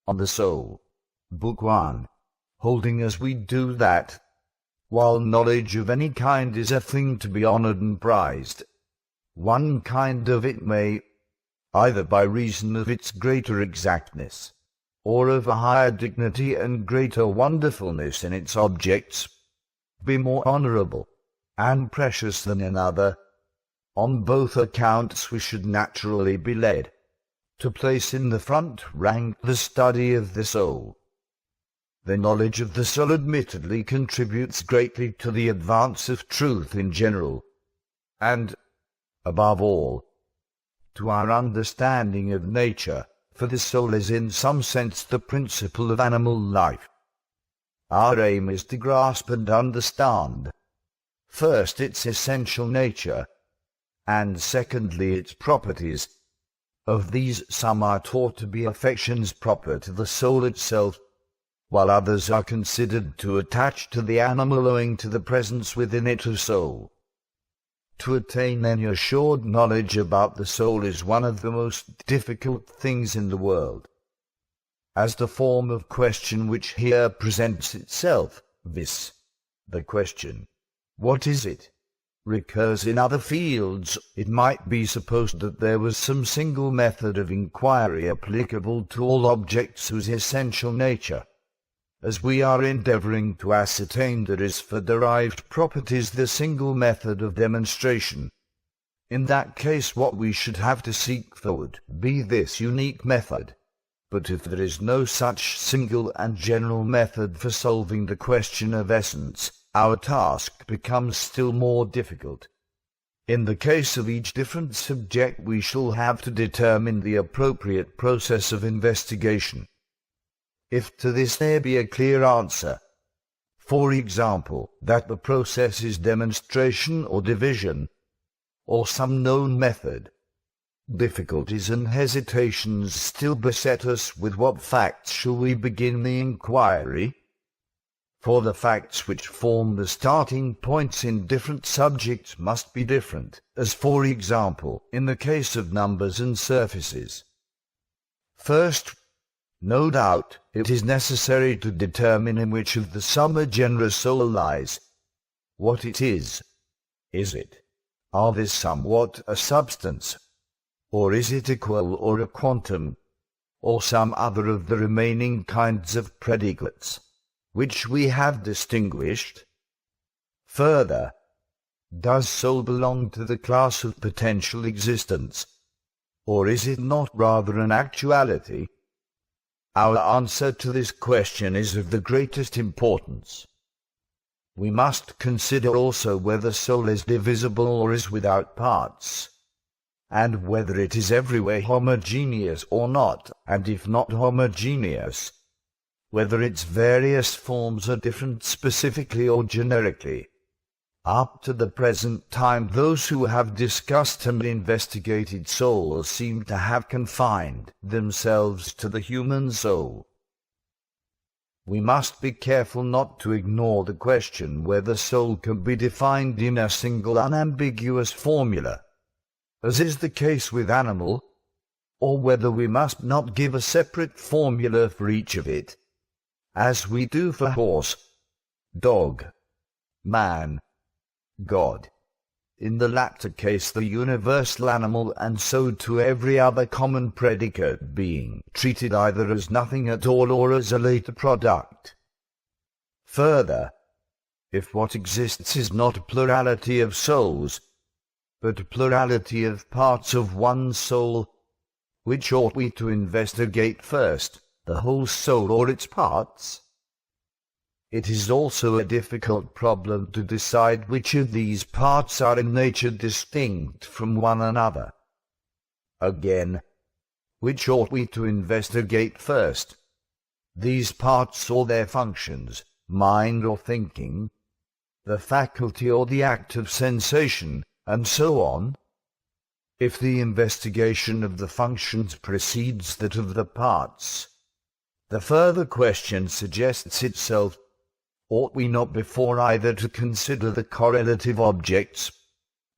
On the Soul, Book 1. Holding as we do that, while knowledge of any kind is a thing to be honored and prized, one kind of it may, either by reason of its greater exactness, or of a higher dignity and greater wonderfulness in its objects, be more honorable and precious than another. On both accounts we should naturally be led to place in the front rank the study of the soul. The knowledge of the soul admittedly contributes greatly to the advance of truth in general, and, above all, to our understanding of nature, for the soul is in some sense the principle of animal life. Our aim is to grasp and understand, first its essential nature, and secondly its properties. Of these some are taught to be affections proper to the soul itself, while others are considered to attach to the animal owing to the presence within it of soul. To attain any assured knowledge about the soul is one of the most difficult things in the world. As the form of question which here presents itself, viz., the question, what is it, recurs in other fields, it might be supposed that there was some single method of inquiry applicable to all objects whose essential nature, as we are endeavoring to ascertain there is for derived properties the single method of demonstration. In that case what we should have to seek for would be this unique method. But if there is no such single and general method for solving the question of essence, our task becomes still more difficult. In the case of each different subject we shall have to determine the appropriate process of investigation. If to this there be a clear answer, for example, that the process is demonstration or division, or some known method, difficulties and hesitations still beset us. With what facts shall we begin the inquiry? For the facts which form the starting points in different subjects must be different, as for example, in the case of numbers and surfaces. First, no doubt, it is necessary to determine in which of the summa genera soul lies. What it is it? Are this somewhat a substance? Or is it a qual or a quantum? Or some other of the remaining kinds of predicates, which we have distinguished? Further, does soul belong to the class of potential existence? Or is it not rather an actuality? Our answer to this question is of the greatest importance. We must consider also whether soul is divisible or is without parts, and whether it is everywhere homogeneous or not, and if not homogeneous, whether its various forms are different specifically or generically. Up to the present time those who have discussed and investigated soul seem to have confined themselves to the human soul. We must be careful not to ignore the question whether soul can be defined in a single unambiguous formula, as is the case with animal, or whether we must not give a separate formula for each of it, as we do for horse, dog, man, God. In the latter case the universal animal, and so to every other common predicate being treated either as nothing at all or as a later product. Further, if what exists is not a plurality of souls, but a plurality of parts of one soul, which ought we to investigate first, the whole soul or its parts? It is also a difficult problem to decide which of these parts are in nature distinct from one another. Again, which ought we to investigate first, these parts or their functions, mind or thinking, the faculty or the act of sensation, and so on? If the investigation of the functions precedes that of the parts, the further question suggests itself: ought we not before either to consider the correlative objects,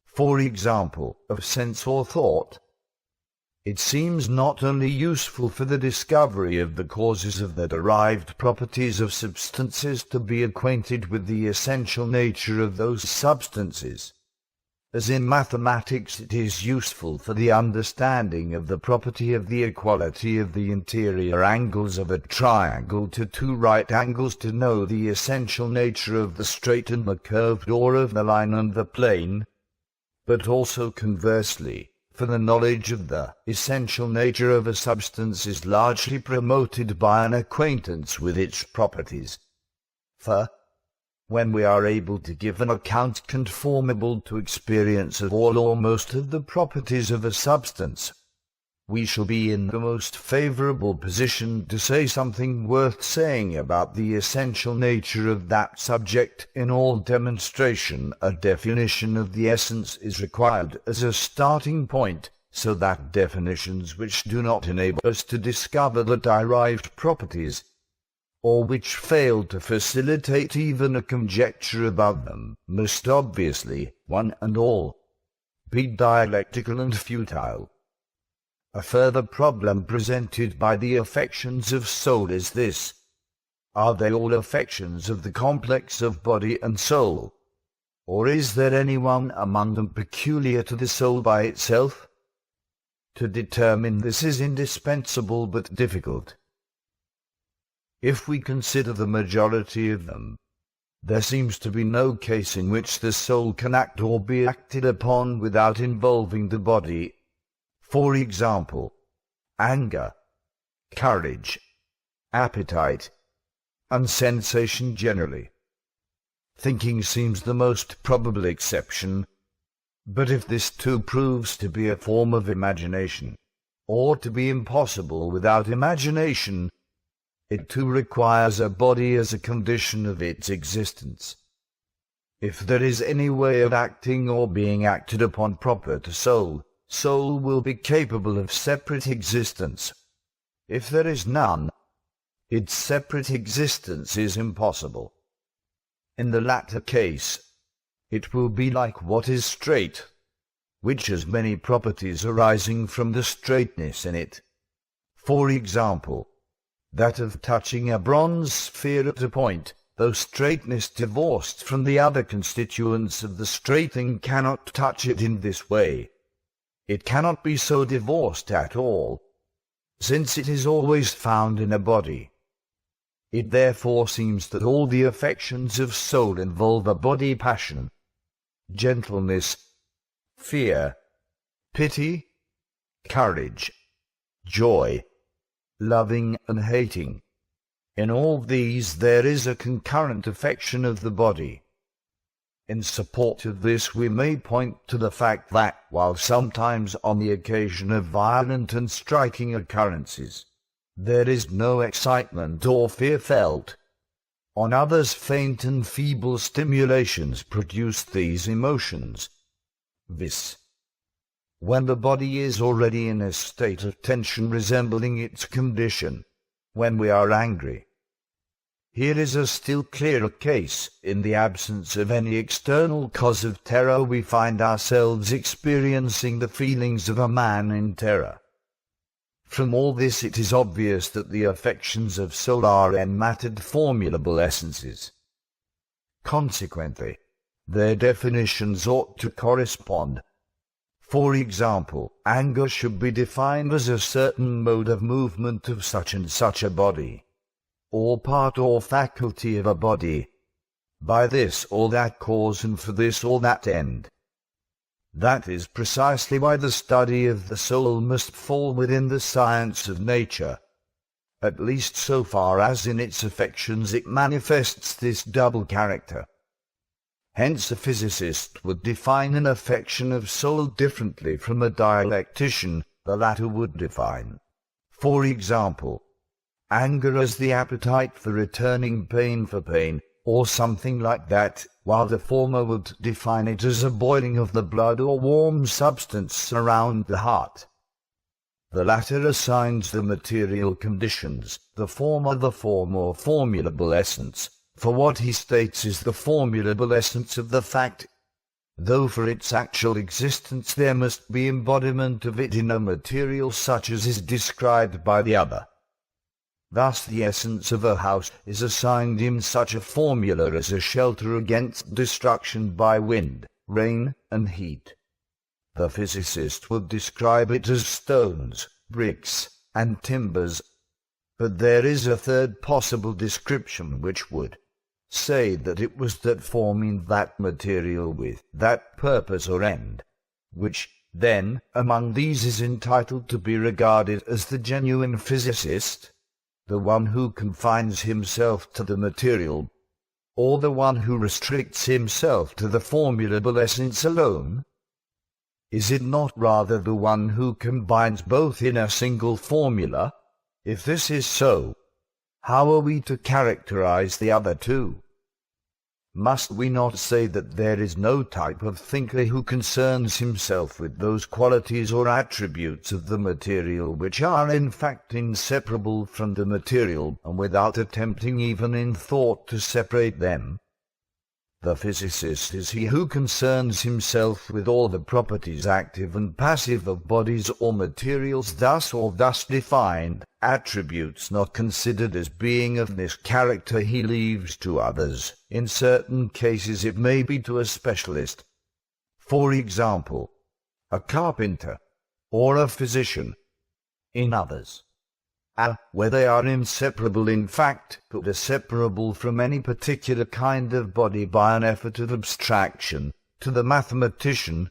for example, of sense or thought? It seems not only useful for the discovery of the causes of the derived properties of substances to be acquainted with the essential nature of those substances, as in mathematics it is useful for the understanding of the property of the equality of the interior angles of a triangle to two right angles to know the essential nature of the straight and the curved, or of the line and the plane, but also conversely, for the knowledge of the essential nature of a substance is largely promoted by an acquaintance with its properties. For, when we are able to give an account conformable to experience of all or most of the properties of a substance, we shall be in the most favorable position to say something worth saying about the essential nature of that subject. In all demonstration, a definition of the essence is required as a starting point, so that definitions which do not enable us to discover the derived properties, or which fail to facilitate even a conjecture about them, must obviously, one and all, be dialectical and futile. A further problem presented by the affections of soul is this: are they all affections of the complex of body and soul, or is there any one among them peculiar to the soul by itself? To determine this is indispensable but difficult. If we consider the majority of them, there seems to be no case in which the soul can act or be acted upon without involving the body. For example, anger, courage, appetite, and sensation generally. Thinking seems the most probable exception, but if this too proves to be a form of imagination, or to be impossible without imagination, it too requires a body as a condition of its existence. If there is any way of acting or being acted upon proper to soul, soul will be capable of separate existence. If there is none, its separate existence is impossible. In the latter case, it will be like what is straight, which has many properties arising from the straightness in it. For example, that of touching a bronze sphere at a point, though straightness divorced from the other constituents of the straight thing cannot touch it in this way. It cannot be so divorced at all, since it is always found in a body. It therefore seems that all the affections of soul involve a body passion, gentleness, fear, pity, courage, joy, loving and hating. In all these there is a concurrent affection of the body. In support of this we may point to the fact that, while sometimes on the occasion of violent and striking occurrences, there is no excitement or fear felt, on others faint and feeble stimulations produce these emotions, viz. when the body is already in a state of tension resembling its condition, when we are angry. Here is a still clearer case. In the absence of any external cause of terror, we find ourselves experiencing the feelings of a man in terror. From all this it is obvious that the affections of soul are enmattered formulable essences. Consequently, their definitions ought to correspond. For example, anger should be defined as a certain mode of movement of such and such a body, or part or faculty of a body, by this or that cause and for this or that end. That is precisely why the study of the soul must fall within the science of nature, at least so far as in its affections it manifests this double character. Hence a physicist would define an affection of soul differently from a dialectician. The latter would define, for example, anger as the appetite for returning pain for pain, or something like that, while the former would define it as a boiling of the blood or warm substance around the heart. The latter assigns the material conditions, the former the form or formulable essence, for what he states is the formulable essence of the fact. though for its actual existence there must be embodiment of it in a material such as is described by the other. Thus the essence of a house is assigned in such a formula as a shelter against destruction by wind, rain, and heat. The physicist would describe it as stones, bricks, and timbers. But there is a third possible description which would say that it was that forming that material with that purpose or end, which, then, among these is entitled to be regarded as the genuine physicist, the one who confines himself to the material, or the one who restricts himself to the formulable essence alone? Is it not rather the one who combines both in a single formula? If this is so, how are we to characterize the other two? Must we not say that there is no type of thinker who concerns himself with those qualities or attributes of the material which are in fact inseparable from the material, and without attempting even in thought to separate them? The physicist is he who concerns himself with all the properties active and passive of bodies or materials thus or thus defined. Attributes not considered as being of this character he leaves to others. In certain cases it may be to a specialist. For example, a carpenter, or a physician. In others, where they are inseparable in fact, but are separable from any particular kind of body by an effort of abstraction, to the mathematician.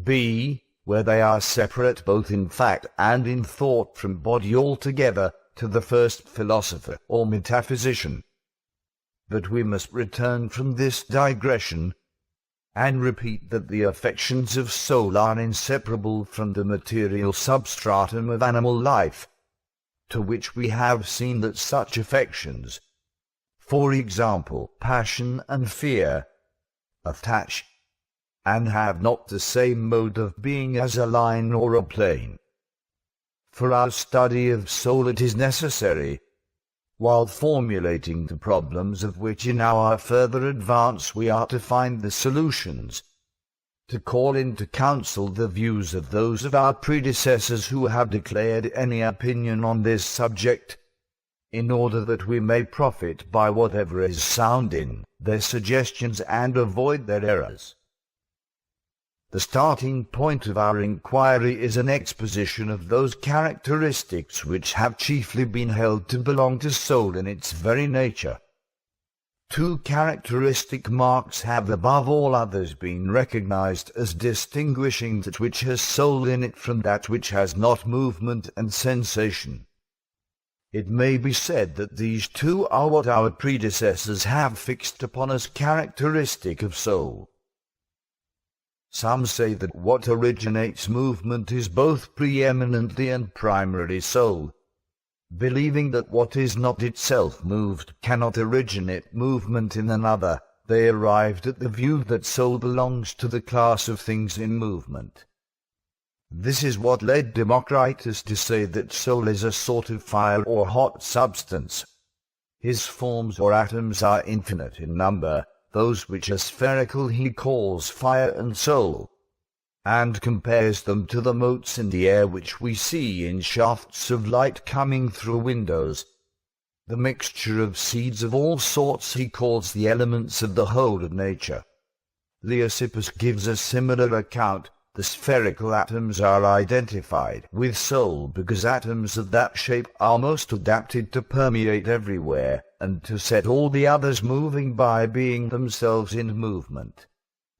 B, where they are separate both in fact and in thought from body altogether, to the first philosopher or metaphysician. But we must return from this digression, and repeat that the affections of soul are inseparable from the material substratum of animal life, to which we have seen that such affections, for example, passion and fear, attach, and have not the same mode of being as a line or a plane. For our study of soul it is necessary, while formulating the problems of which in our further advance we are to find the solutions, to call into counsel the views of those of our predecessors who have declared any opinion on this subject, in order that we may profit by whatever is sound in their suggestions and avoid their errors. The starting point of our inquiry is an exposition of those characteristics which have chiefly been held to belong to soul in its very nature. Two characteristic marks have above all others been recognized as distinguishing that which has soul in it from that which has not movement and sensation. It may be said that these two are what our predecessors have fixed upon as characteristic of soul. Some say that what originates movement is both preeminently and primarily soul. Believing that what is not itself moved cannot originate movement in another, they arrived at the view that soul belongs to the class of things in movement. This is what led Democritus to say that soul is a sort of fire or hot substance. His forms or atoms are infinite in number, those which are spherical he calls fire and soul, and compares them to the motes in the air which we see in shafts of light coming through windows. The mixture of seeds of all sorts he calls the elements of the whole of nature. Leucippus gives a similar account. The spherical atoms are identified with soul because atoms of that shape are most adapted to permeate everywhere, and to set all the others moving by being themselves in movement.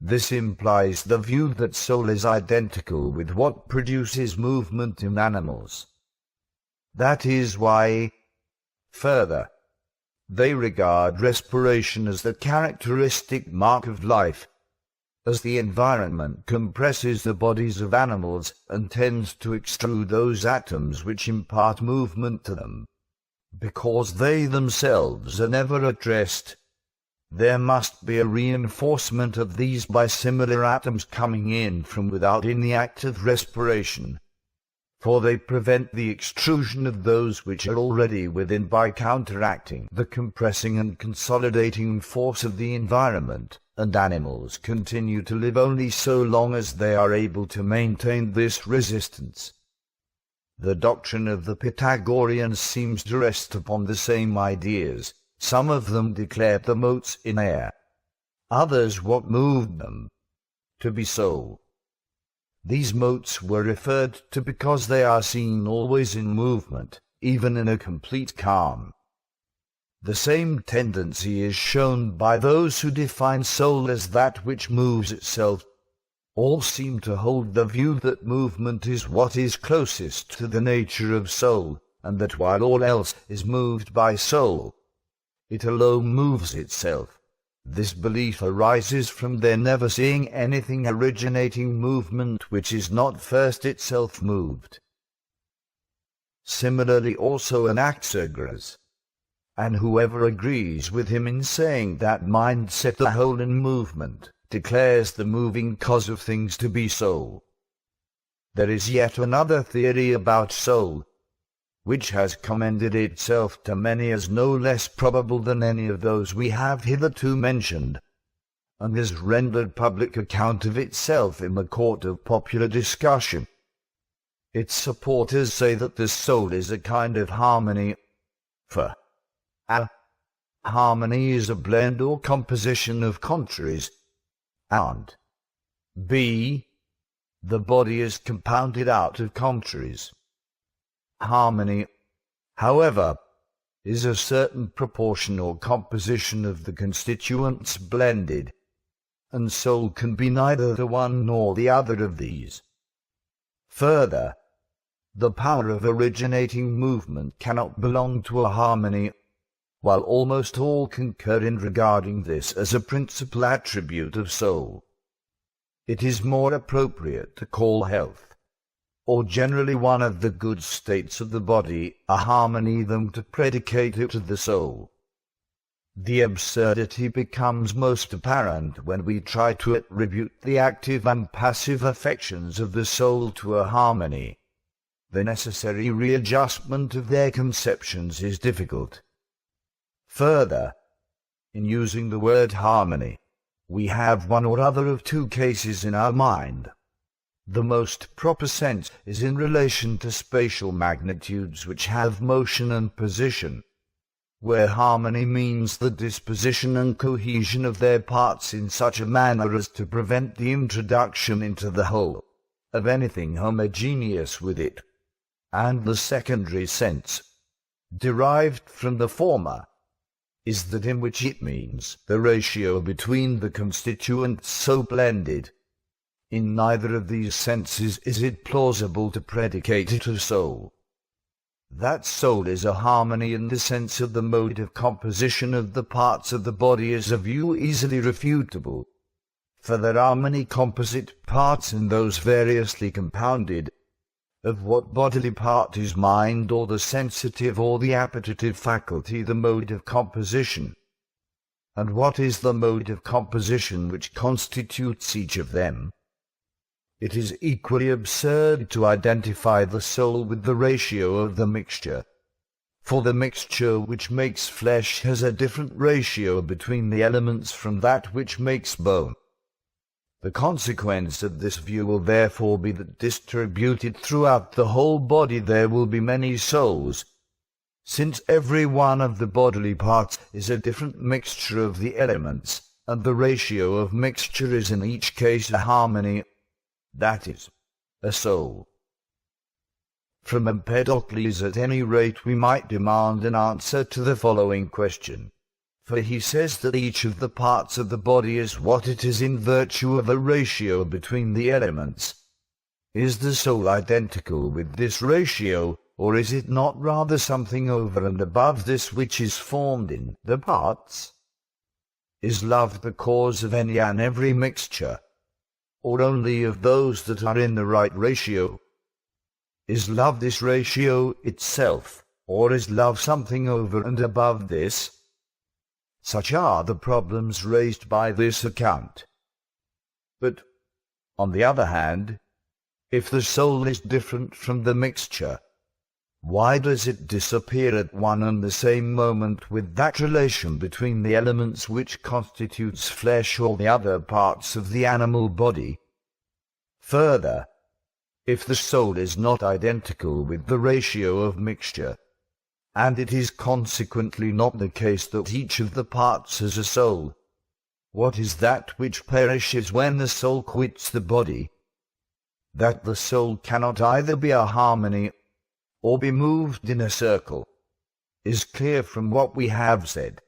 This implies the view that soul is identical with what produces movement in animals. That is why, further, they regard respiration as the characteristic mark of life, as the environment compresses the bodies of animals and tends to extrude those atoms which impart movement to them. Because they themselves are never at rest, there must be a reinforcement of these by similar atoms coming in from without in the act of respiration, for they prevent the extrusion of those which are already within by counteracting the compressing and consolidating force of the environment. and animals continue to live only so long as they are able to maintain this resistance. The doctrine of the Pythagoreans seems to rest upon the same ideas. Some of them declared the motes in air, others what moved them to be so. These motes were referred to because they are seen always in movement, even in a complete calm. The same tendency is shown by those who define soul as that which moves itself. All seem to hold the view that movement is what is closest to the nature of soul, and that while all else is moved by soul, it alone moves itself. This belief arises from their never seeing anything originating movement which is not first itself moved. Similarly also Anaxagoras, and whoever agrees with him in saying that mind set the whole in movement, declares the moving cause of things to be soul. There is yet another theory about soul, which has commended itself to many as no less probable than any of those we have hitherto mentioned, and has rendered public account of itself in the court of popular discussion. Its supporters say that the soul is a kind of harmony, for a harmony is a blend or composition of contraries, and b the body is compounded out of contraries. Harmony, however, is a certain proportion or composition of the constituents blended, and soul can be neither the one nor the other of these. Further, the power of originating movement cannot belong to a harmony, while almost all concur in regarding this as a principal attribute of soul. It is more appropriate to call health, or generally one of the good states of the body, a harmony than to predicate it to the soul. The absurdity becomes most apparent when we try to attribute the active and passive affections of the soul to a harmony. The necessary readjustment of their conceptions is difficult. Further, in using the word harmony, we have one or other of two cases in our mind. The most proper sense is in relation to spatial magnitudes which have motion and position, where harmony means the disposition and cohesion of their parts in such a manner as to prevent the introduction into the whole of anything homogeneous with it, and the secondary sense, derived from the former, is that in which it means the ratio between the constituents so blended. In neither of these senses is it plausible to predicate it a soul. That soul is a harmony in the sense of the mode of composition of the parts of the body is a view easily refutable, for there are many composite parts in those variously compounded. Of what bodily part is mind or the sensitive or the appetitive faculty the mode of composition? And what is the mode of composition which constitutes each of them? It is equally absurd to identify the soul with the ratio of the mixture, for the mixture which makes flesh has a different ratio between the elements from that which makes bone. The consequence of this view will therefore be that distributed throughout the whole body there will be many souls, since every one of the bodily parts is a different mixture of the elements, and the ratio of mixture is in each case a harmony, that is, a soul. From Empedocles at any rate we might demand an answer to the following question. For he says that each of the parts of the body is what it is in virtue of a ratio between the elements. Is the soul identical with this ratio, or is it not rather something over and above this which is formed in the parts? Is love the cause of any and every mixture, or only of those that are in the right ratio? Is love this ratio itself, or is love something over and above this? Such are the problems raised by this account. But, on the other hand, if the soul is different from the mixture, Why does it disappear at one and the same moment with that relation between the elements which constitutes flesh or the other parts of the animal body? Further, if the soul is not identical with the ratio of mixture, and it is consequently not the case that each of the parts has a soul, what is that which perishes when the soul quits the body? That the soul cannot either be a harmony or be moved in a circle is clear from what we have said.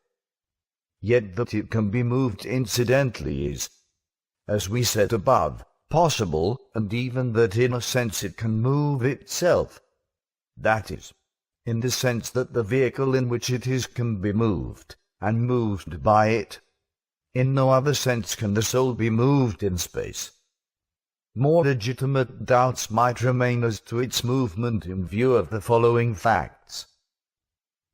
Yet that it can be moved incidentally is, as we said above, possible, and even that in a sense it can move itself, that is, in the sense that the vehicle in which it is can be moved, and moved by it. In no other sense can the soul be moved in space. More legitimate doubts might remain as to its movement in view of the following facts.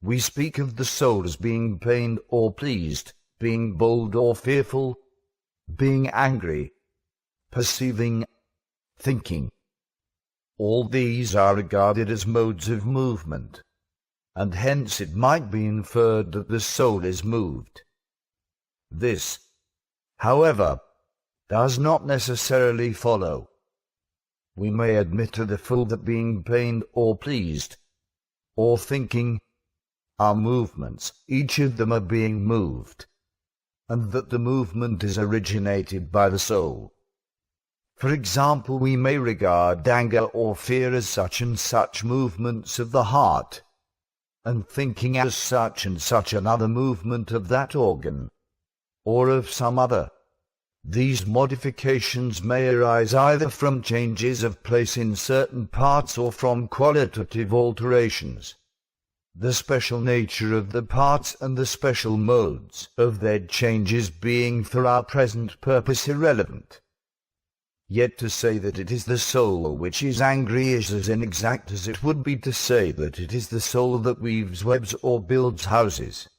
We speak of the soul as being pained or pleased, being bold or fearful, being angry, perceiving, thinking. All these are regarded as modes of movement, and hence it might be inferred that the soul is moved. This, however, does not necessarily follow. We may admit to the full that being pained or pleased, or thinking, are movements, each of them are being moved, and that the movement is originated by the soul. For example, we may regard anger or fear as such and such movements of the heart, and thinking as such and such another movement of that organ, or of some other. These modifications may arise either from changes of place in certain parts or from qualitative alterations. The special nature of the parts and the special modes of their changes being for our present purpose irrelevant. Yet to say that it is the soul which is angry is as inexact as it would be to say that it is the soul that weaves webs or builds houses.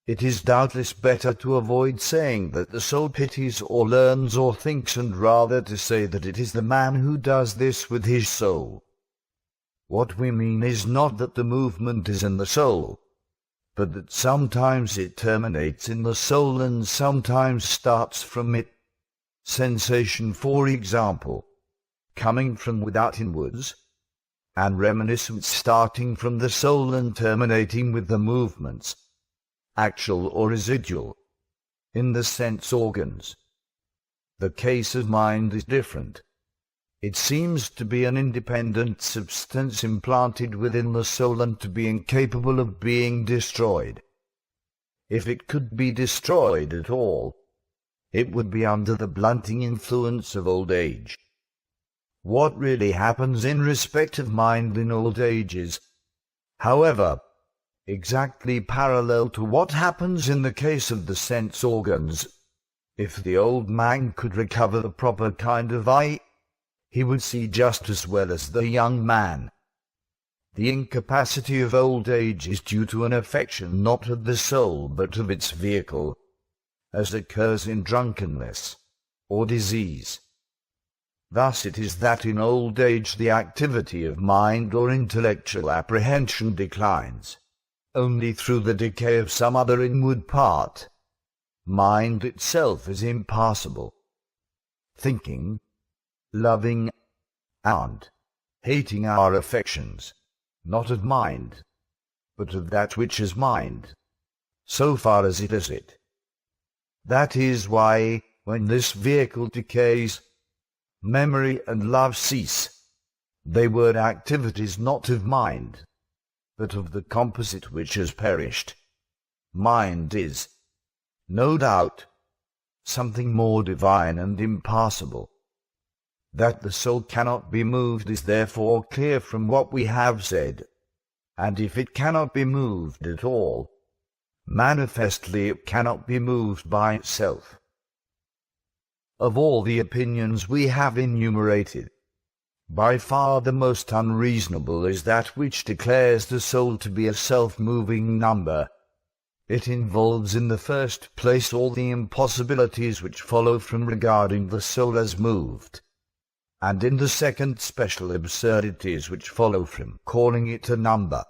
It is doubtless better to avoid saying that the soul pities or learns or thinks, and rather to say that it is the man who does this with his soul. What we mean is not that the movement is in the soul, but that sometimes it terminates in the soul and sometimes starts from it. Sensation, for example, coming from without inwards, and reminiscence starting from the soul and terminating with the movements, actual or residual, in the sense organs. The case of mind is different. It seems to be an independent substance implanted within the soul and to be incapable of being destroyed. If it could be destroyed at all, it would be under the blunting influence of old age. What really happens in respect of mind in old age is, however, exactly parallel to what happens in the case of the sense organs. If the old man could recover the proper kind of eye, he would see just as well as the young man. The incapacity of old age is due to an affection not of the soul but of its vehicle, as occurs in drunkenness or disease. Thus it is that in old age the activity of mind or intellectual apprehension declines, only through the decay of some other inward part. Mind itself is impassible. Thinking, loving, and hating are affections, not of mind, but of that which is mind, so far as it is it. That is why, when this vehicle decays, memory and love cease. They were activities not of mind, but of the composite which has perished. Mind is, no doubt, something more divine and impassible. That the soul cannot be moved is therefore clear from what we have said, and if it cannot be moved at all, manifestly it cannot be moved by itself. Of all the opinions we have enumerated, by far the most unreasonable is that which declares the soul to be a self-moving number. It involves in the first place all the impossibilities which follow from regarding the soul as moved, and in the second special absurdities which follow from calling it a number.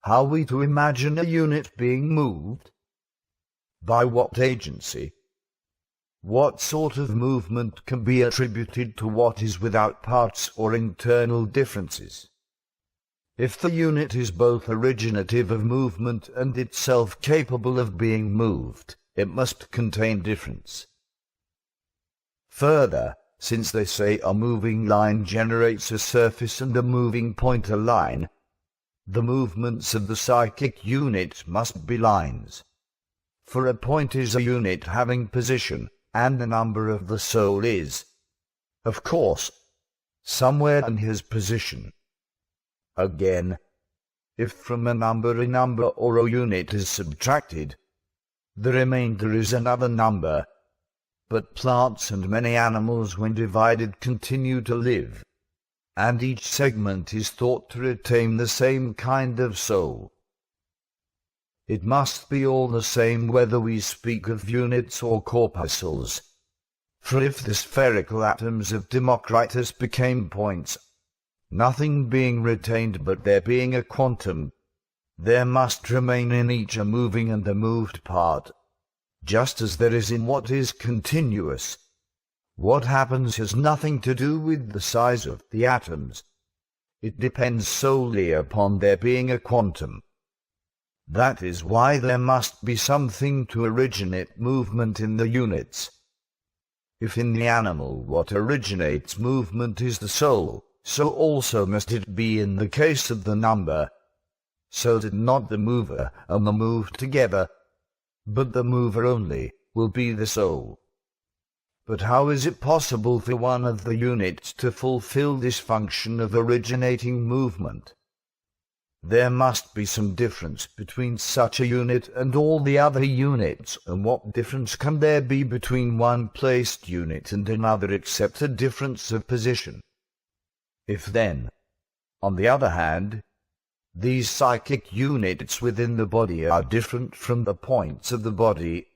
How are we to imagine a unit being moved? By what agency? What sort of movement can be attributed to what is without parts or internal differences? If the unit is both originative of movement and itself capable of being moved, it must contain difference. Further, since they say a moving line generates a surface and a moving point a line, the movements of the psychic unit must be lines. For a point is a unit having position, and the number of the soul is, of course, somewhere in his position. Again, if from a number or a unit is subtracted, the remainder is another number. But plants and many animals, when divided, continue to live, and each segment is thought to retain the same kind of soul. It must be all the same whether we speak of units or corpuscles, for if the spherical atoms of Democritus became points, nothing being retained but there being a quantum, there must remain in each a moving and a moved part, just as there is in what is continuous. What happens has nothing to do with the size of the atoms. It depends solely upon there being a quantum. That is why there must be something to originate movement in the units. If in the animal what originates movement is the soul, so also must it be in the case of the number, so that not the mover and the moved together, but the mover only, will be the soul. But how is it possible for one of the units to fulfill this function of originating movement? There must be some difference between such a unit and all the other units, and what difference can there be between one placed unit and another except a difference of position? If then, on the other hand, these psychic units within the body are different from the points of the body,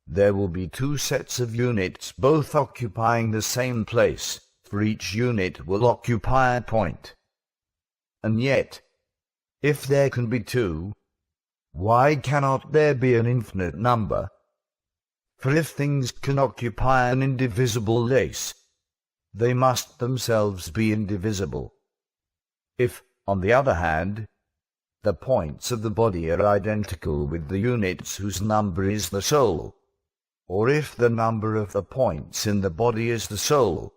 there will be two sets of units both occupying the same place, for each unit will occupy a point. And yet, if there can be two, why cannot there be an infinite number? For if things can occupy an indivisible place, they must themselves be indivisible. If, on the other hand, the points of the body are identical with the units whose number is the soul, or if the number of the points in the body is the soul,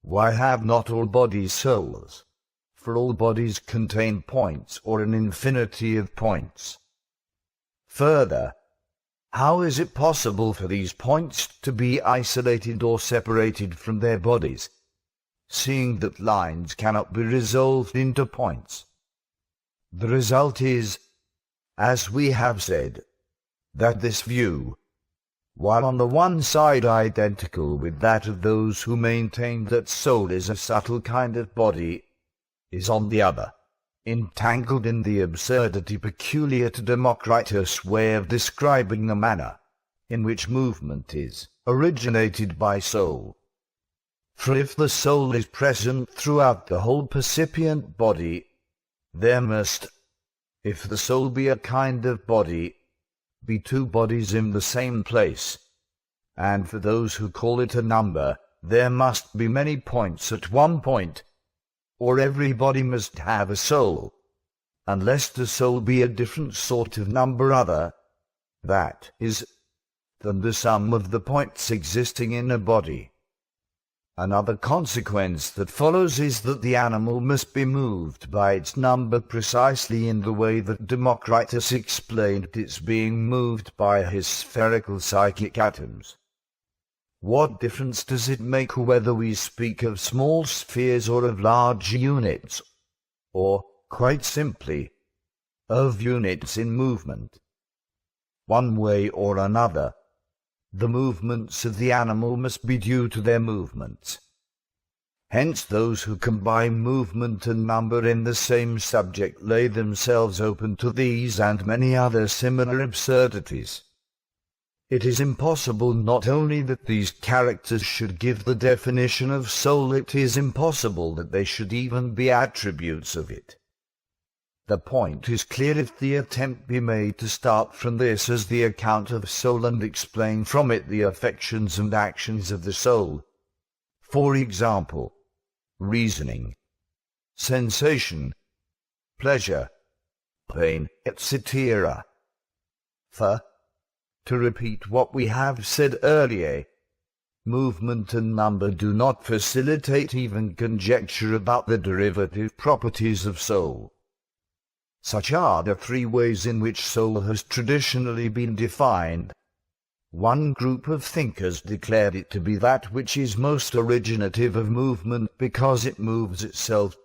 why have not all bodies souls? For all bodies contain points or an infinity of points. Further, how is it possible for these points to be isolated or separated from their bodies, seeing that lines cannot be resolved into points? The result is, as we have said, that this view, while on the one side identical with that of those who maintain that soul is a subtle kind of body, is on the other entangled in the absurdity peculiar to Democritus' way of describing the manner in which movement is originated by soul. For if the soul is present throughout the whole percipient body, there must, if the soul be a kind of body, be two bodies in the same place, and for those who call it a number, there must be many points at one point, or every body must have a soul, unless the soul be a different sort of number other, that is, than the sum of the points existing in a body. Another consequence that follows is that the animal must be moved by its number precisely in the way that Democritus explained its being moved by his spherical psychic atoms. What difference does it make whether we speak of small spheres or of large units, or, quite simply, of units in movement? One way or another, the movements of the animal must be due to their movements. Hence those who combine movement and number in the same subject lay themselves open to these and many other similar absurdities. It is impossible not only that these characters should give the definition of soul, it is impossible that they should even be attributes of it. The point is clear if the attempt be made to start from this as the account of soul and explain from it the affections and actions of the soul. For example, reasoning, sensation, pleasure, pain, etc. For, to repeat what we have said earlier, movement and number do not facilitate even conjecture about the derivative properties of soul. Such are the three ways in which soul has traditionally been defined. One group of thinkers declared it to be that which is most originative of movement because it moves itself.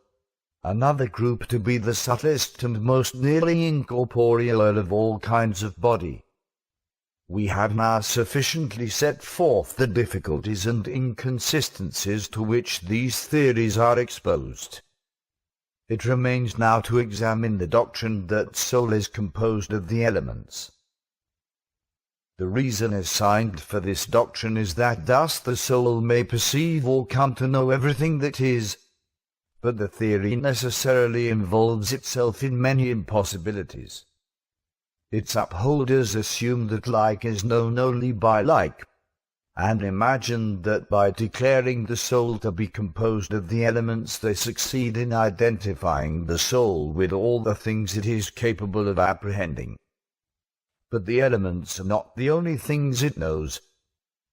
Another group to be the subtlest and most nearly incorporeal of all kinds of body. We have now sufficiently set forth the difficulties and inconsistencies to which these theories are exposed. It remains now to examine the doctrine that soul is composed of the elements. The reason assigned for this doctrine is that thus the soul may perceive or come to know everything that is, but the theory necessarily involves itself in many impossibilities. Its upholders assume that like is known only by like, and imagine that by declaring the soul to be composed of the elements they succeed in identifying the soul with all the things it is capable of apprehending. But the elements are not the only things it knows.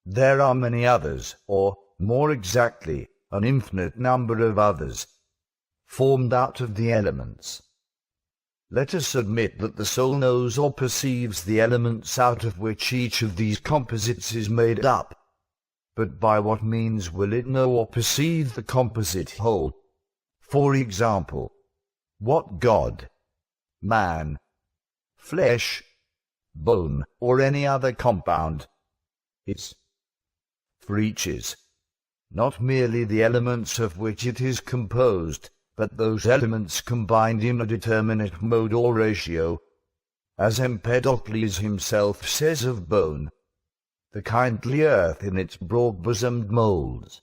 There are many others, or, more exactly, an infinite number of others, formed out of the elements. Let us admit that the soul knows or perceives the elements out of which each of these composites is made up. But by what means will it know or perceive the composite whole? For example, what God, man, flesh, bone, or any other compound is? For each is not merely the elements of which it is composed, but those elements combined in a determinate mode or ratio, as Empedocles himself says of bone, the kindly earth in its broad-bosomed moulds,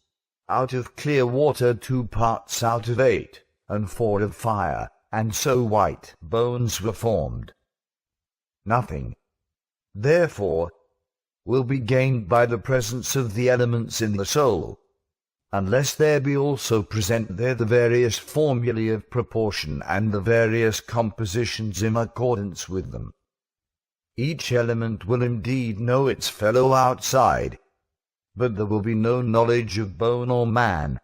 out of clear water 2 parts out of 8, and 4 of fire, and so white bones were formed. Nothing, therefore, will be gained by the presence of the elements in the soul, unless there be also present there the various formulae of proportion and the various compositions in accordance with them. Each element will indeed know its fellow outside, but there will be no knowledge of bone or man,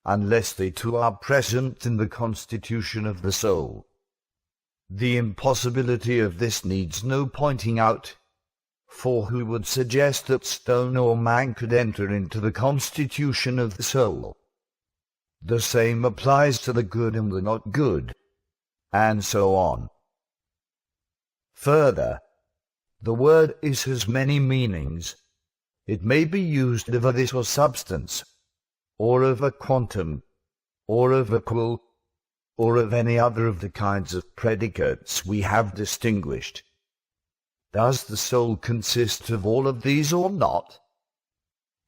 unless they too are present in the constitution of the soul. The impossibility of this needs no pointing out, for who would suggest that stone or man could enter into the constitution of the soul? The same applies to the good and the not good, and so on. Further, the word is has many meanings. It may be used of a this or substance, or of a quantum, or of a qual, or of any other of the kinds of predicates we have distinguished. Does the soul consist of all of these or not?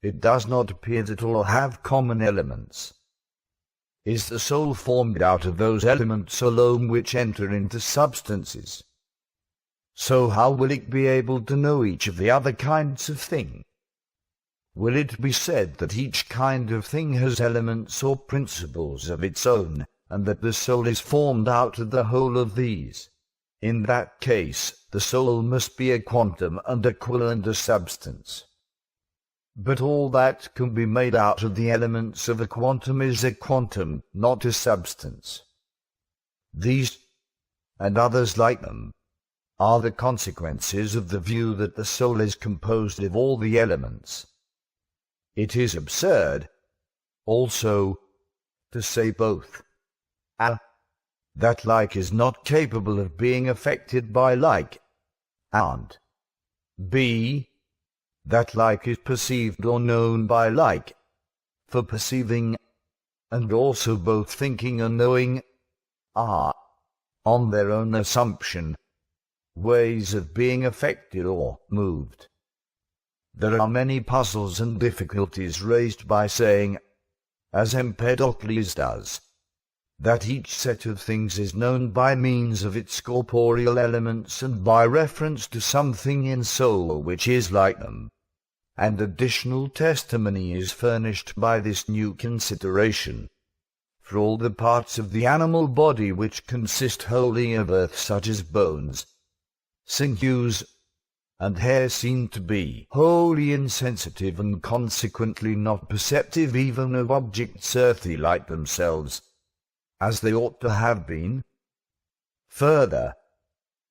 It does not appear that all have common elements. Is the soul formed out of those elements alone which enter into substances? So how will it be able to know each of the other kinds of thing? Will it be said that each kind of thing has elements or principles of its own, and that the soul is formed out of the whole of these? In that case, the soul must be a quantum and a qual and a substance. But all that can be made out of the elements of a quantum is a quantum, not a substance. These, and others like them, are the consequences of the view that the soul is composed of all the elements. It is absurd, also, to say both a. that like is not capable of being affected by like, and b. that like is perceived or known by like, for perceiving, and also both thinking and knowing, are, on their own assumption, ways of being affected or moved. There are many puzzles and difficulties raised by saying, as Empedocles does, that each set of things is known by means of its corporeal elements and by reference to something in soul which is like them, and additional testimony is furnished by this new consideration. For all the parts of the animal body which consist wholly of earth, such as bones, sinews, and hair, seem to be wholly insensitive and consequently not perceptive even of objects earthy like themselves, as they ought to have been. Further,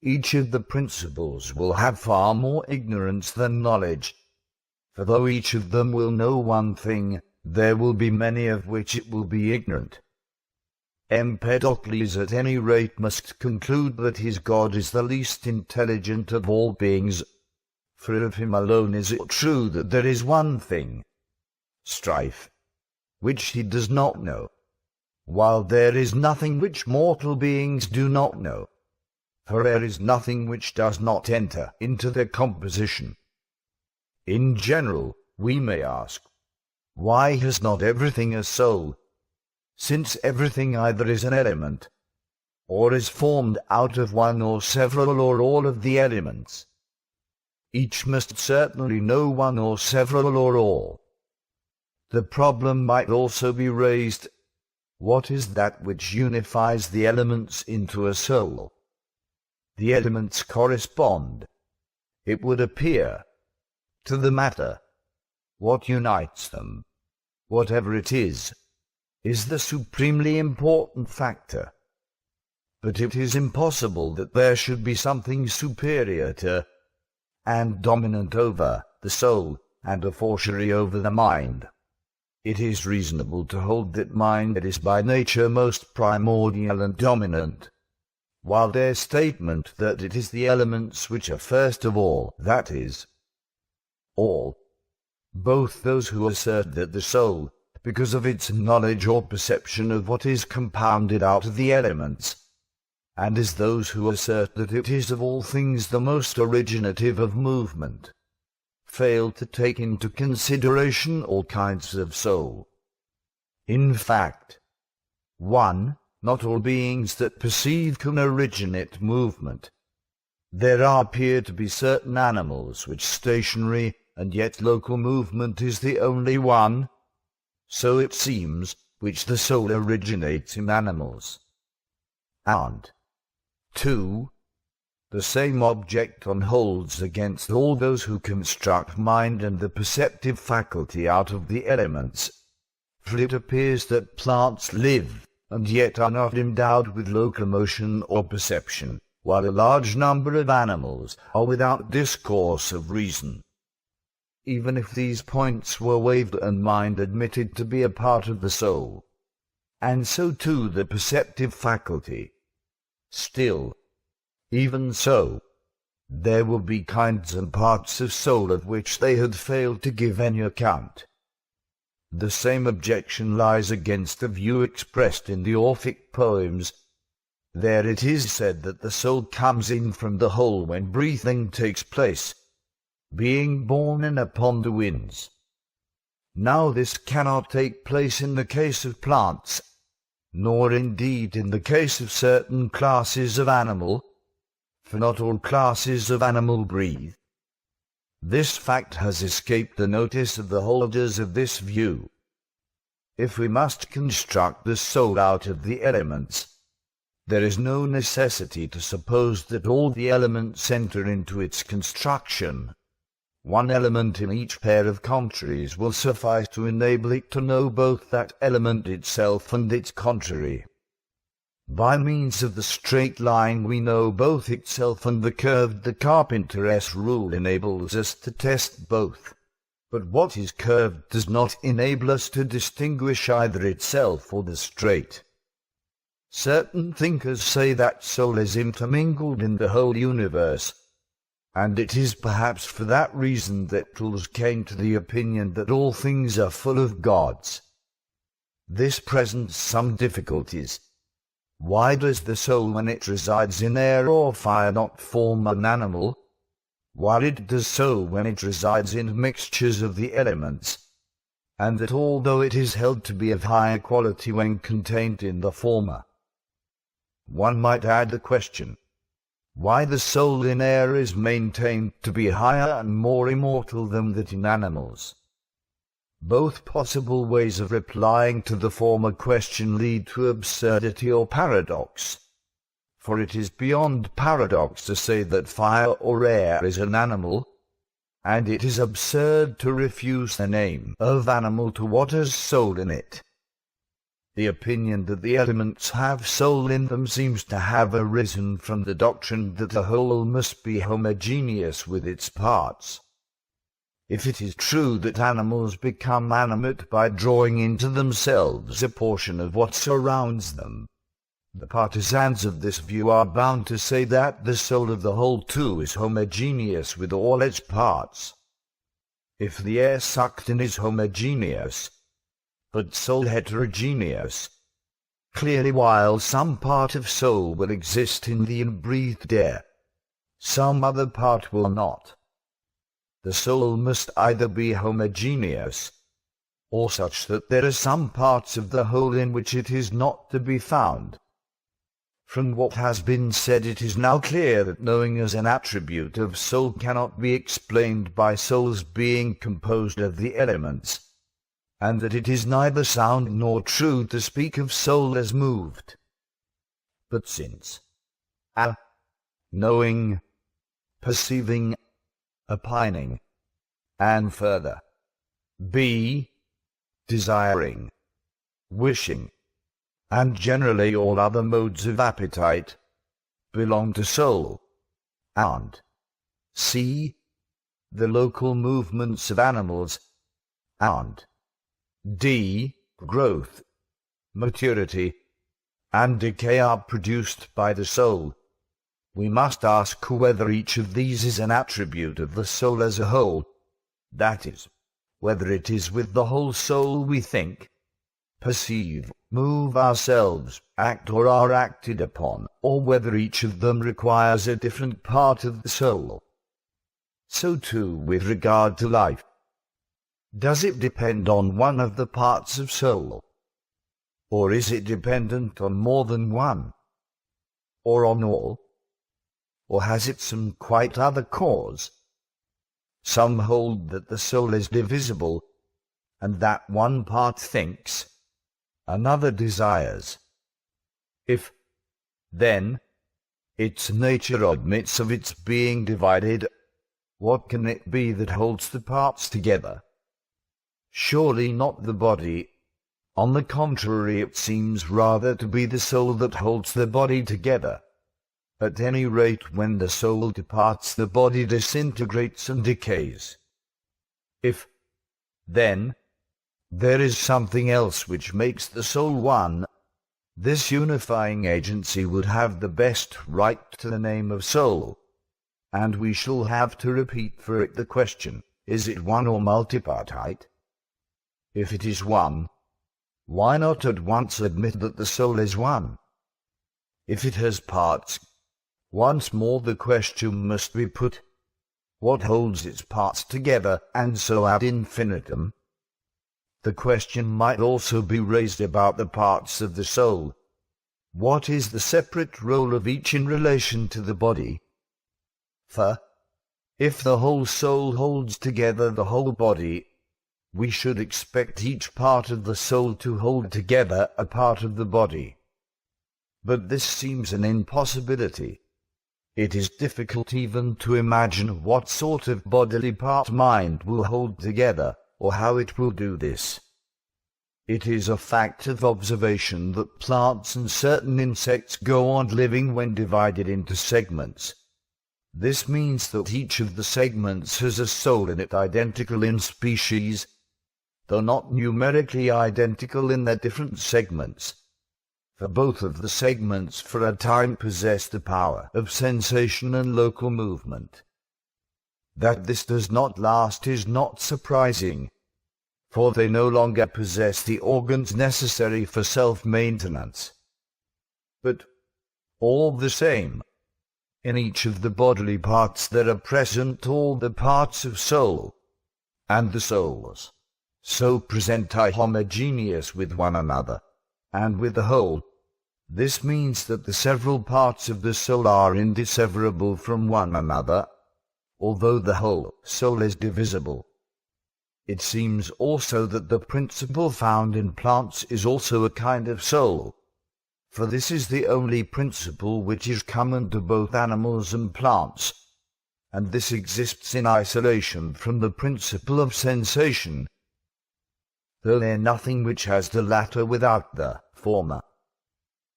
each of the principles will have far more ignorance than knowledge, for though each of them will know one thing, there will be many of which it will be ignorant. Empedocles at any rate must conclude that his God is the least intelligent of all beings, for of him alone is it true that there is one thing, strife, which he does not know, while there is nothing which mortal beings do not know, for there is nothing which does not enter into their composition. In general, we may ask, why has not everything a soul, since everything either is an element, or is formed out of one or several or all of the elements? Each must certainly know one or several or all. The problem might also be raised, what is that which unifies the elements into a soul? The elements correspond, it would appear, to the matter. What unites them, whatever it is the supremely important factor. But it is impossible that there should be something superior to, and dominant over, the soul, and a fortiori over the mind. It is reasonable to hold that mind is by nature most primordial and dominant, while their statement that it is the elements which are first of all, that is, all, both those who assert that the soul, because of its knowledge or perception of what is compounded out of the elements, and as those who assert that it is of all things the most originative of movement, fail to take into consideration all kinds of soul. In fact, 1. Not all beings that perceive can originate movement. There appear to be certain animals which stationary and yet local movement is the only one, so it seems, which the soul originates in animals. And 2. The same object holds against all those who construct mind and the perceptive faculty out of the elements, for it appears that plants live, and yet are not endowed with locomotion or perception, while a large number of animals are without discourse of reason. Even if these points were waived and mind admitted to be a part of the soul, and so too the perceptive faculty, still, even so, there will be kinds and parts of soul of which they had failed to give any account. The same objection lies against the view expressed in the Orphic poems. There it is said that the soul comes in from the whole when breathing takes place, being borne in upon the winds. Now this cannot take place in the case of plants, nor indeed in the case of certain classes of animal, for not all classes of animal breathe. This fact has escaped the notice of the holders of this view. If we must construct the soul out of the elements, there is no necessity to suppose that all the elements enter into its construction. One element in each pair of contraries will suffice to enable it to know both that element itself and its contrary. By means of the straight line we know both itself and the curved. The carpenter's rule enables us to test both. But what is curved does not enable us to distinguish either itself or the straight. Certain thinkers say that soul is intermingled in the whole universe, and it is perhaps for that reason that Aristotle came to the opinion that all things are full of gods. This presents some difficulties. Why does the soul, when it resides in air or fire, not form an animal? while it does so when it resides in mixtures of the elements, and that although it is held to be of higher quality when contained in the former. One might add the question, why the soul in air is maintained to be higher and more immortal than that in animals. Both possible ways of replying to the former question lead to absurdity or paradox, for it is beyond paradox to say that fire or air is an animal, and it is absurd to refuse the name of animal to what has soul in it. The opinion that the elements have soul in them seems to have arisen from the doctrine that the whole must be homogeneous with its parts. If it is true that animals become animate by drawing into themselves a portion of what surrounds them, the partisans of this view are bound to say that the soul of the whole too is homogeneous with all its parts. If the air sucked in is homogeneous, but soul heterogeneous, clearly while some part of soul will exist in the inbreathed air, some other part will not. The soul must either be homogeneous, or such that there are some parts of the whole in which it is not to be found. From what has been said, it is now clear that knowing as an attribute of soul cannot be explained by soul's being composed of the elements, and that it is neither sound nor true to speak of soul as moved. But since a. knowing, perceiving, opining, and further b. desiring, wishing, and generally all other modes of appetite belong to soul, and c. the local movements of animals, and d. growth, maturity, and decay are produced by the soul, we must ask whether each of these is an attribute of the soul as a whole, that is, whether it is with the whole soul we think, perceive, move ourselves, act or are acted upon, or whether each of them requires a different part of the soul. So too with regard to life. Does it depend on one of the parts of soul? Or is it dependent on more than one? Or on all? Or has it some quite other cause? Some hold that the soul is divisible, and that one part thinks, another desires. If, then, its nature admits of its being divided, what can it be that holds the parts together? Surely not the body. On the contrary, it seems rather to be the soul that holds the body together. At any rate, when the soul departs, the body disintegrates and decays. If, then, there is something else which makes the soul one, this unifying agency would have the best right to the name of soul, and we shall have to repeat for it the question, is it one or multipartite? If it is one, why not at once admit that the soul is one? If it has parts, once more the question must be put, what holds its parts together, and so ad infinitum? The question might also be raised about the parts of the soul. What is the separate role of each in relation to the body? For, if the whole soul holds together the whole body, we should expect each part of the soul to hold together a part of the body. But this seems an impossibility. It is difficult even to imagine what sort of bodily part mind will hold together, or how it will do this. It is a fact of observation that plants and certain insects go on living when divided into segments. This means that each of the segments has a soul in it identical in species, though not numerically identical in their different segments. For both of the segments for a time possess the power of sensation and local movement. That this does not last is not surprising, for they no longer possess the organs necessary for self-maintenance. But, all the same, In each of the bodily parts there are present all the parts of soul, and the souls so present are homogeneous with one another, and with the whole. This means that the several parts of the soul are indisseverable from one another, although the whole soul is divisible. It seems also that the principle found in plants is also a kind of soul, for this is the only principle which is common to both animals and plants, and this exists in isolation from the principle of sensation, though there is nothing which has the latter without the former.